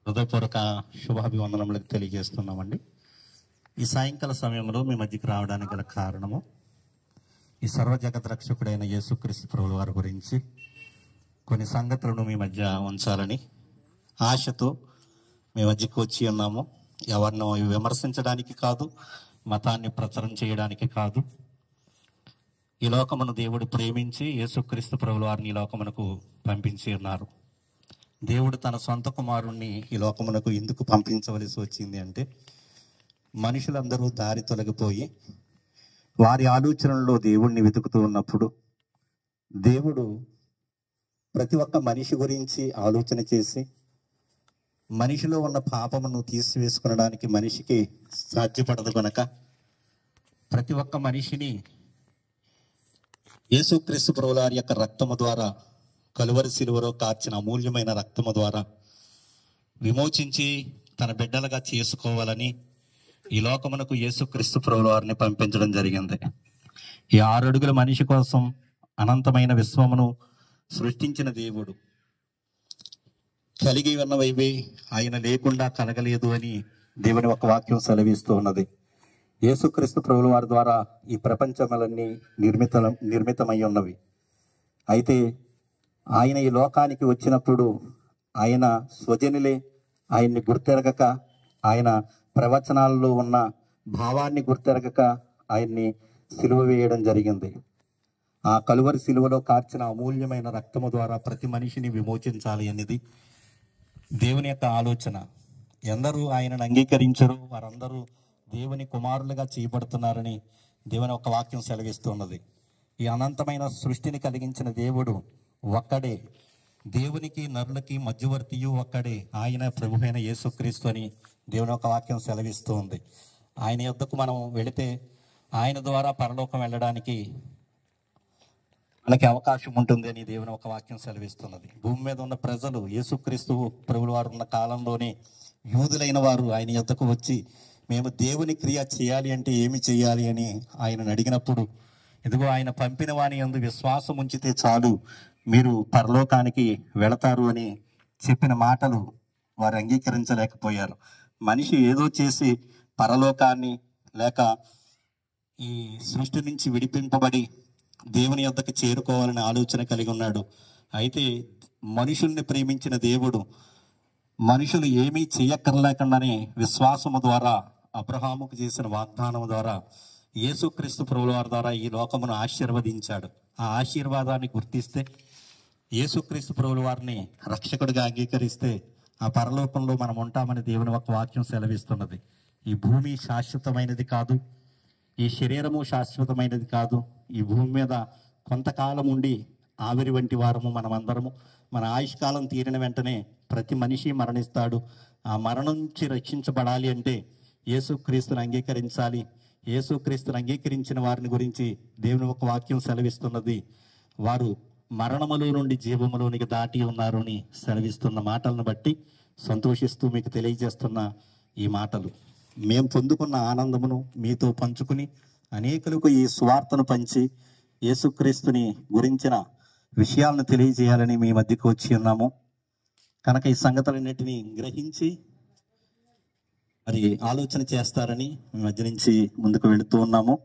హృదయపూర్వక శుభాభివందనములకు తెలియజేస్తున్నామండి. ఈ సాయంకాల సమయంలో మీ మధ్యకి రావడానికి గల కారణము ఈ సర్వజగత్ రక్షకుడైన యేసుక్రీస్తు ప్రభుల వారి గురించి కొన్ని సంగతులను మీ మధ్య ఉంచాలని ఆశతో మీ మధ్యకి వచ్చి ఉన్నాము. ఎవరినో విమర్శించడానికి కాదు, మతాన్ని ప్రచారం చేయడానికి కాదు. ఈ లోకమును దేవుడు ప్రేమించి యేసుక్రీస్తు ప్రభుల వారిని ఈ లోకమునకు పంపించి ఉన్నారు. దేవుడు తన సొంత కుమారుణ్ణి ఈ లోకమునకు ఎందుకు పంపించవలసి వచ్చింది అంటే, మనుషులందరూ దారి తొలగిపోయి వారి ఆలోచనల్లో దేవుణ్ణి వెతుకుతూ ఉన్నప్పుడు దేవుడు ప్రతి ఒక్క మనిషి గురించి ఆలోచన చేసి మనిషిలో ఉన్న పాపమును తీసివేసుకునడానికి మనిషికి సాధ్యపడదు కనుక ప్రతి ఒక్క మనిషిని యేసుక్రీస్తు ప్రభుల వారి యొక్క రక్తము ద్వారా, కలువరి శిలువలో కార్చిన అమూల్యమైన రక్తము ద్వారా విమోచించి తన బిడ్డలుగా చేసుకోవాలని ఈ లోకమునకు యేసుక్రీస్తు ప్రభుల వారిని పంపించడం జరిగింది. ఈ 6 అడుగుల మనిషి కోసం అనంతమైన విశ్వమును సృష్టించిన దేవుడు కలిగి ఉన్నవైవి ఆయన లేకుండా కలగలేదు అని దేవుని ఒక వాక్యం సెలవిస్తూ ఉన్నది. యేసుక్రీస్తు ప్రభుల వారి ద్వారా ఈ ప్రపంచములన్నీ నిర్మితమై ఉన్నవి. అయితే ఆయన ఈ లోకానికి వచ్చినప్పుడు ఆయన స్వజనులే ఆయన్ని గుర్తెరగక, ఆయన ప్రవచనాల్లో ఉన్న భావాన్ని గుర్తెరగక ఆయన్ని సిలువ వేయడం జరిగింది. ఆ కలువరి సిలువలో కార్చిన అమూల్యమైన రక్తము ద్వారా ప్రతి మనిషిని విమోచించాలి అనేది దేవుని యొక్క ఆలోచన. ఎందరూ ఆయనను అంగీకరించరు, వారందరూ దేవుని కుమారులుగా చేయబడుతున్నారని దేవుని ఒక వాక్యం సెలవిస్తున్నది. ఈ అనంతమైన సృష్టిని కలిగించిన దేవుడు ఒక్కడే, దేవునికి నరులకి మధ్యవర్తియు ఒక్కడే, ఆయన ప్రభువైన యేసుక్రీస్తు అని దేవుని ఒక వాక్యం సెలవిస్తూ ఉంది. ఆయన యొద్దకు మనం వెళితే ఆయన ద్వారా పరలోకం వెళ్ళడానికి మనకి అవకాశం ఉంటుంది అని దేవుని ఒక వాక్యం సెలవిస్తున్నది. భూమి మీద ఉన్న ప్రజలు యేసుక్రీస్తు ప్రభుల వారు ఉన్న కాలంలోనే యూదులైన వారు ఆయన యొద్దకు వచ్చి మేము దేవుని క్రియ చేయాలి అంటే ఏమి చేయాలి అని ఆయనను అడిగినప్పుడు, ఇదిగో ఆయన పంపిన వాని యందు విశ్వాసం ఉంచితే చాలు, మీరు పరలోకానికి వెళతారు అని చెప్పిన మాటలు వారు అంగీకరించలేకపోయారు. మనిషి ఏదో చేసి పరలోకాన్ని లేక ఈ సృష్టి నుంచి విడిపింపబడి దేవుని యొద్దకు చేరుకోవాలని ఆలోచన కలిగి ఉన్నాడు. అయితే మనుషుల్ని ప్రేమించిన దేవుడు మనుషులు ఏమీ చేయక్కర్లేకుండానే విశ్వాసము ద్వారా అబ్రహాముకు చేసిన వాగ్దానం ద్వారా యేసుక్రీస్తు ప్రభుల వారి ద్వారా ఈ లోకమును ఆశీర్వదించాడు. ఆ ఆశీర్వాదాన్ని గుర్తిస్తే, యేసుక్రీస్తు ప్రభుల వారిని రక్షకుడిగా అంగీకరిస్తే ఆ పరలోకంలో మనం ఉంటామని దేవుని ఒక వాక్యం సెలవిస్తున్నది. ఈ భూమి శాశ్వతమైనది కాదు, ఈ శరీరము శాశ్వతమైనది కాదు. ఈ భూమి మీద కొంతకాలం ఉండి ఆవిరి వంటి వారము మనమందరము. మన ఆయుష్కాలం తీరిన వెంటనే ప్రతి మనిషి మరణిస్తాడు. ఆ మరణం నుంచి రక్షించబడాలి అంటే యేసుక్రీస్తుని అంగీకరించాలి. యేసుక్రీస్తుని అంగీకరించిన వారిని గురించి దేవుని ఒక వాక్యం సెలవిస్తున్నది. వారు మరణములో నుండి జీవములోనికి దాటి ఉన్నారు అని సెలవిస్తున్న మాటలను బట్టి సంతోషిస్తూ మీకు తెలియజేస్తున్న ఈ మాటలు. మేము పొందుకున్న ఆనందమును మీతో పంచుకుని అనేకులకు ఈ సువార్తను పంచి యేసుక్రీస్తుని గురించిన విషయాలను తెలియజేయాలని మీ మధ్యకు వచ్చి ఉన్నాము. కనుక ఈ సంగతులన్నిటినీ గ్రహించి మరి ఆలోచన చేస్తారని మీ మధ్య నుంచి ముందుకు వెళుతూ ఉన్నాము.